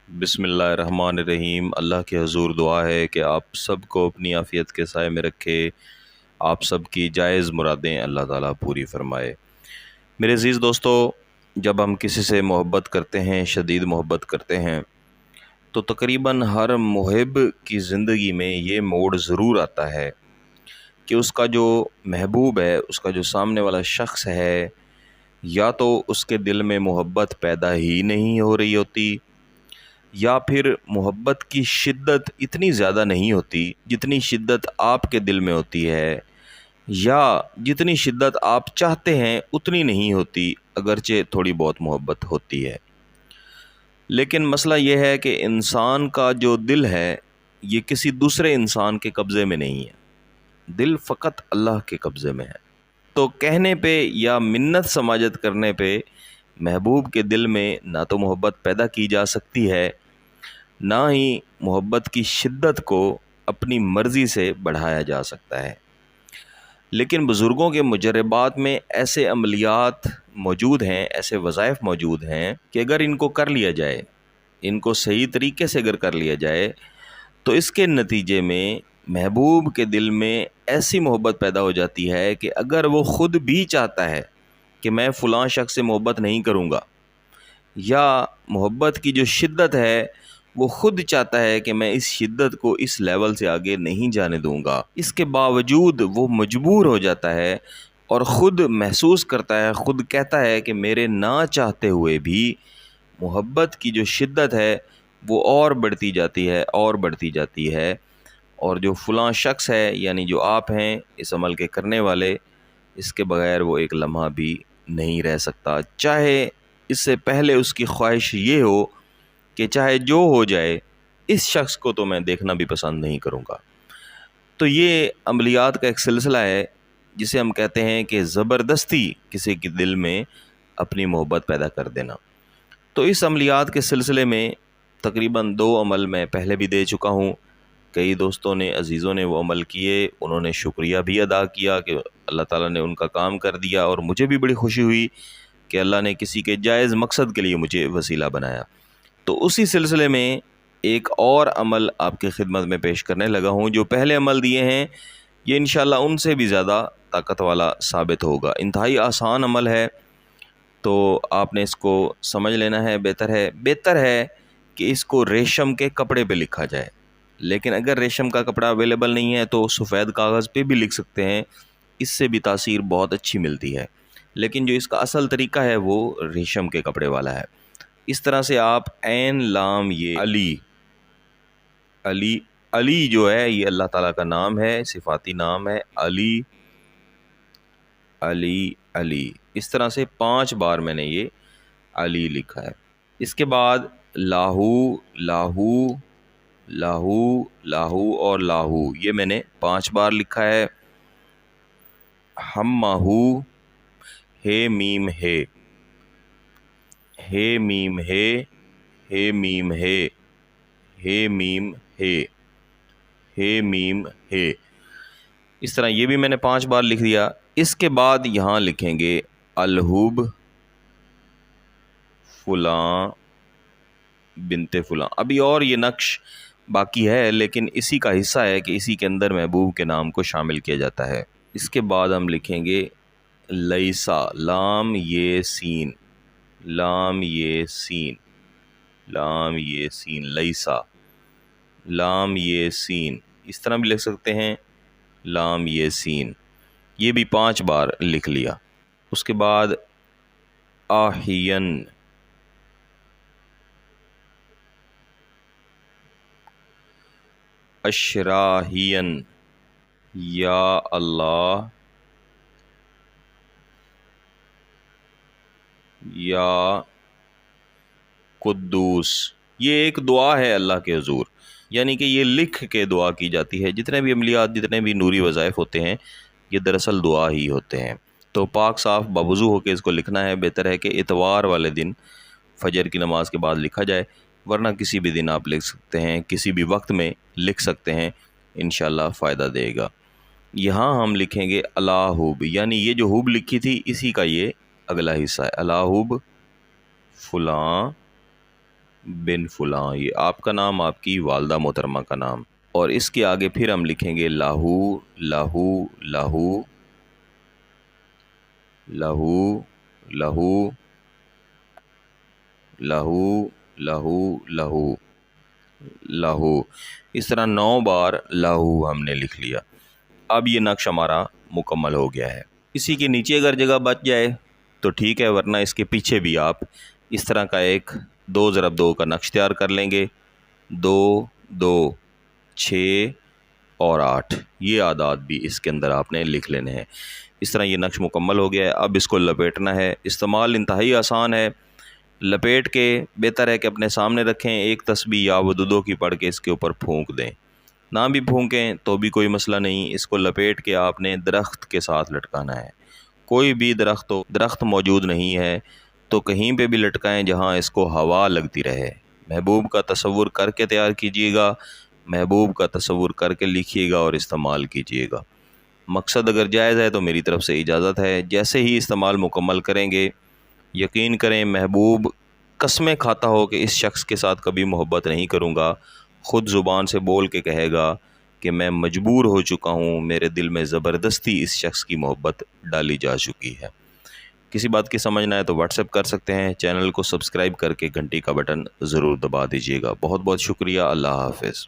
बिस्मिल्लाहिर्रहमानिर्रहीम। अल्लाह के हजूर दुआ है कि आप सब को अपनी आफ़ियत के साए में रखे, आप सब की जायज़ मुरादें अल्लाह ताला पूरी फ़रमाए। मेरे अज़ीज़ दोस्तों, जब हम किसी से मोहब्बत करते हैं, शदीद मोहब्बत करते हैं, तो तकरीबन हर मुहिब की ज़िंदगी में ये मोड़ ज़रूर आता है कि उसका जो महबूब है, उसका जो सामने वाला शख्स है, या तो उसके दिल में मोहब्बत पैदा ही नहीं हो रही होती, या फिर मोहब्बत की शिद्दत इतनी ज़्यादा नहीं होती जितनी शिद्दत आपके दिल में होती है, या जितनी शिद्दत आप चाहते हैं उतनी नहीं होती, अगरचे थोड़ी बहुत मोहब्बत होती है। लेकिन मसला ये है कि इंसान का जो दिल है ये किसी दूसरे इंसान के कब्ज़े में नहीं है, दिल फ़कत अल्लाह के कब्ज़े में है। तो कहने पे या मिन्नत समाजत करने पे महबूब के दिल में ना तो मोहब्बत पैदा की जा सकती है, ना ही मोहब्बत की शिद्दत को अपनी मर्ज़ी से बढ़ाया जा सकता है। लेकिन बुज़ुर्गों के मुजरबात में ऐसे अमलियात मौजूद हैं, ऐसे वज़ाइफ मौजूद हैं कि अगर इनको कर लिया जाए, इनको सही तरीके से अगर कर लिया जाए, तो इसके नतीजे में महबूब के दिल में ऐसी मोहब्बत पैदा हो जाती है कि अगर वो ख़ुद भी चाहता है कि मैं फ़लाँ शख्स से मोहब्बत नहीं करूँगा, या मोहब्बत की जो शिद्दत है वो ख़ुद चाहता है कि मैं इस शिद्दत को इस लेवल से आगे नहीं जाने दूँगा, इसके बावजूद वो मजबूर हो जाता है और ख़ुद महसूस करता है, ख़ुद कहता है कि मेरे ना चाहते हुए भी मोहब्बत की जो शिद्दत है वो और बढ़ती जाती है और बढ़ती जाती है, और जो फ़लाँ शख्स है यानी जो आप हैं इस अमल के करने वाले, इसके बग़ैर वो एक लम्हा भी नहीं रह सकता, चाहे इससे पहले उसकी ख्वाहिश ये हो कि चाहे जो हो जाए इस शख्स को तो मैं देखना भी पसंद नहीं करूँगा। तो ये अमलियात का एक सिलसिला है जिसे हम कहते हैं कि ज़बरदस्ती किसी के दिल में अपनी मोहब्बत पैदा कर देना। तो इस अमलियात के सिलसिले में तकरीबन 2 अमल मैं पहले भी दे चुका हूँ। कई दोस्तों ने, अज़ीज़ों ने वो अमल किए, उन्होंने शुक्रिया भी अदा किया कि अल्लाह ताला ने उनका काम कर दिया, और मुझे भी बड़ी खुशी हुई कि अल्लाह ने किसी के जायज़ मकसद के लिए मुझे वसीला बनाया। तो उसी सिलसिले में एक और अमल आपकी खिदमत में पेश करने लगा हूँ। जो पहले अमल दिए हैं ये इंशाअल्लाह उनसे भी ज़्यादा ताकत वाला साबित होगा। इंतहाई आसान अमल है, तो आपने इसको समझ लेना है। बेहतर है कि इसको रेशम के कपड़े पे लिखा जाए, लेकिन अगर रेशम का कपड़ा अवेलेबल नहीं है तो सफ़ेद कागज़ पे भी लिख सकते हैं, इससे भी तासीर बहुत अच्छी मिलती है। लेकिन जो इसका असल तरीका है वो रेशम के कपड़े वाला है। इस तरह से आप ऐन लाम ये अली, अली अली जो है ये अल्लाह ताला का नाम है, सिफाती नाम है, अली अली अली, इस तरह से 5 बार मैंने ये अली लिखा है। इसके बाद लाहू लाहू लाहू लाहू और लाहू ये मैंने 5 बार लिखा है। हम्माहू, हे मीम हे, हे मीम हे, हे मीम हे, हे मीम हे, हे मीम हे, इस तरह ये भी मैंने 5 बार लिख दिया। इसके बाद यहाँ लिखेंगे अलहुब फ़ुलां बिनते फ़ुलां। अभी और ये नक्श बाकी है, लेकिन इसी का हिस्सा है कि इसी के अंदर महबूब के नाम को शामिल किया जाता है। इसके बाद हम लिखेंगे लईसा, लाम ये सीन, लाम ये सीन, लाम ये सीन, लईसा, लाम ये सीन, इस तरह भी लिख सकते हैं, लाम ये सीन, ये भी 5 बार लिख लिया। उसके बाद आहियन, अशराहियन, या अल्लाह, या कुद्दूस। ये एक दुआ है अल्लाह के हुज़ूर, यानी कि ये लिख के दुआ की जाती है। जितने भी अमलियात, जितने भी नूरी वज़ाइफ होते हैं ये दरअसल दुआ ही होते हैं। तो पाक साफ़ बावुज़ू होकर इसको लिखना है। बेहतर है कि इतवार वाले दिन फ़जर की नमाज़ के बाद लिखा जाए, वरना किसी भी दिन आप लिख सकते हैं, किसी भी वक्त में लिख सकते हैं, इंशाअल्लाह फ़ायदा देगा। यहाँ हम लिखेंगे अलाहुब, यानी ये जो हुब लिखी थी इसी का ये अगला हिस्सा है। अलाहुब फ़ुलां بن فلاں، یہ آپ کا نام، آپ کی والدہ محترمہ کا نام، اور اس کے آگے پھر ہم لکھیں گے لاہو لاہو لاہو لاہو لاہو لاہو لاہو لاہو لاہو، اس طرح 9 بار لاہو ہم نے لکھ لیا۔ اب یہ نقش ہمارا مکمل ہو گیا ہے۔ اسی کے نیچے اگر جگہ بچ جائے تو ٹھیک ہے، ورنہ اس کے پیچھے بھی آپ اس طرح کا ایک 2×2 کا نقش تیار کر لیں گے۔ 2 2 6 اور 8، یہ اعداد بھی اس کے اندر آپ نے لکھ لینے ہیں۔ اس طرح یہ نقش مکمل ہو گیا ہے۔ اب اس کو لپیٹنا ہے۔ استعمال انتہائی آسان ہے۔ لپیٹ کے بہتر ہے کہ اپنے سامنے رکھیں، ایک تسبیح یا ودودوں کی پڑھ کے اس کے اوپر پھونک دیں، نہ بھی پھونکیں تو بھی کوئی مسئلہ نہیں۔ اس کو لپیٹ کے آپ نے درخت کے ساتھ لٹکانا ہے۔ کوئی بھی درخت موجود نہیں ہے تو کہیں پہ بھی لٹکائیں جہاں اس کو ہوا لگتی رہے۔ محبوب کا تصور کر کے تیار کیجیے گا، محبوب کا تصور کر کے لکھیے گا اور استعمال کیجیے گا۔ مقصد اگر جائز ہے تو میری طرف سے اجازت ہے۔ جیسے ہی استعمال مکمل کریں گے، یقین کریں محبوب قسمیں کھاتا ہو کہ اس شخص کے ساتھ کبھی محبت نہیں کروں گا، خود زبان سے بول کے کہے گا کہ میں مجبور ہو چکا ہوں، میرے دل میں زبردستی اس شخص کی محبت ڈالی جا چکی ہے۔ کسی بات کی سمجھنا ہے تو واٹس ایپ کر سکتے ہیں۔ چینل کو سبسکرائب کر کے گھنٹی کا بٹن ضرور دبا دیجیے گا۔ بہت بہت شکریہ۔ اللہ حافظ۔